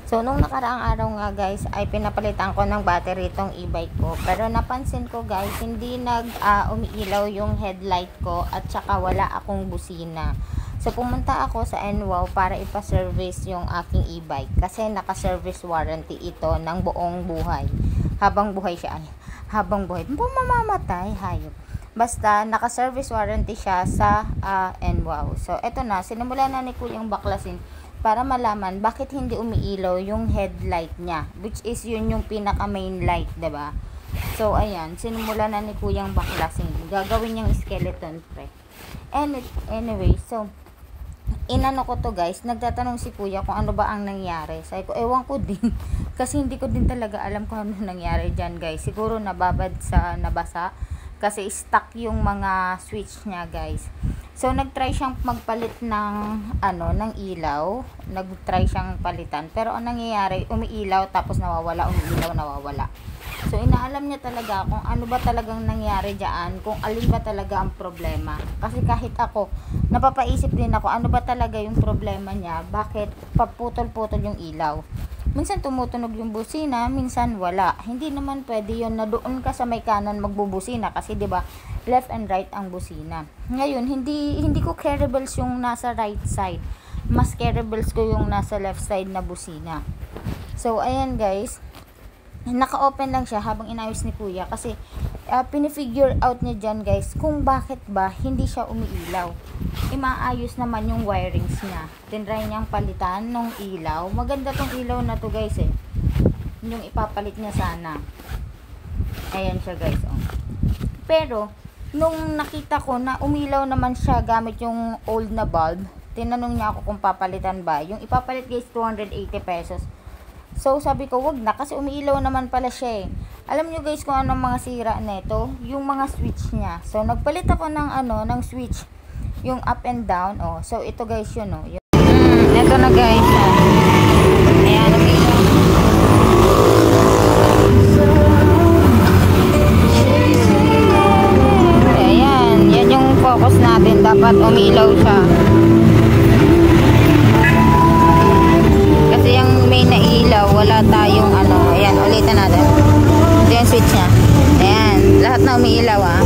So, nung nakaraang araw nga guys, ay pinapalitan ko ng battery itong e-bike ko. Pero napansin ko guys, hindi umiilaw yung headlight ko at saka wala akong busina. So, pumunta ako sa NWOW para ipa-service yung aking e-bike. Kasi naka-service warranty ito ng buong buhay. Habang buhay siya, habang buhay. Mamamatay, hayop. Basta, naka-service warranty siya sa NWOW. So, eto na, sinimula na ni Kuyang baklasin para malaman bakit hindi umiilaw yung headlight niya, which is yun yung pinaka main light, diba? So ayan, sinimula na ni Kuyang baklasin, gagawin niyang skeleton pre. Anyway, so inano ko to guys, nagtatanong si Kuya kung ano ba ang nangyari. Sabi ko, ewan ko din kasi hindi ko din talaga alam kung ano nangyari dyan guys. Siguro nababad sa nabasa kasi stuck yung mga switch niya guys. So nagtry siyang magpalit ng ng ilaw, nagtry siyang palitan, pero ang nangyayari, umiilaw tapos nawawala, umiilaw, nawawala. So inaalam niya talaga kung ano ba talagang nangyari diyan, kung alin ba talaga ang problema. Kasi kahit ako, napapaisip din ako ano ba talaga yung problema niya, bakit paputol-putol yung ilaw. Minsan tumutunog yung busina, minsan wala. Hindi naman pwede yun na doon ka sa may kanan magbubusina kasi 'di ba left and right ang busina. Ngayon, hindi ko careables yung nasa right side. Mas careables ko yung nasa left side na busina. So ayan guys, naka-open lang siya habang inayos ni Kuya kasi pinifigure out niya dyan guys kung bakit ba hindi siya umiilaw. Imaayos naman yung wirings niya. Tinry niyang palitan ng ilaw. Maganda tong ilaw na to guys eh. Yung ipapalit niya sana. Ayan siya guys oh. Pero nung nakita ko na umilaw naman siya gamit yung old na bulb, tinanong niya ako kung papalitan ba. Yung ipapalit guys 280 pesos. So sabi ko wag na kasi umiilaw naman pala siya eh. Alam nyo guys kung anong mga sira nito, yung mga switch niya. So nagpalit ako ng ng switch, yung up and down oh. So ito guys yun oh. Ito na guys. Ayan, umiilaw. Ayan, yan yung focus natin, dapat umiilaw siya. Kasi yung main na ilaw, wala tayong ayan, ulitin natin. Ito yung switch niya. Ayan, lahat na umiilaw ah.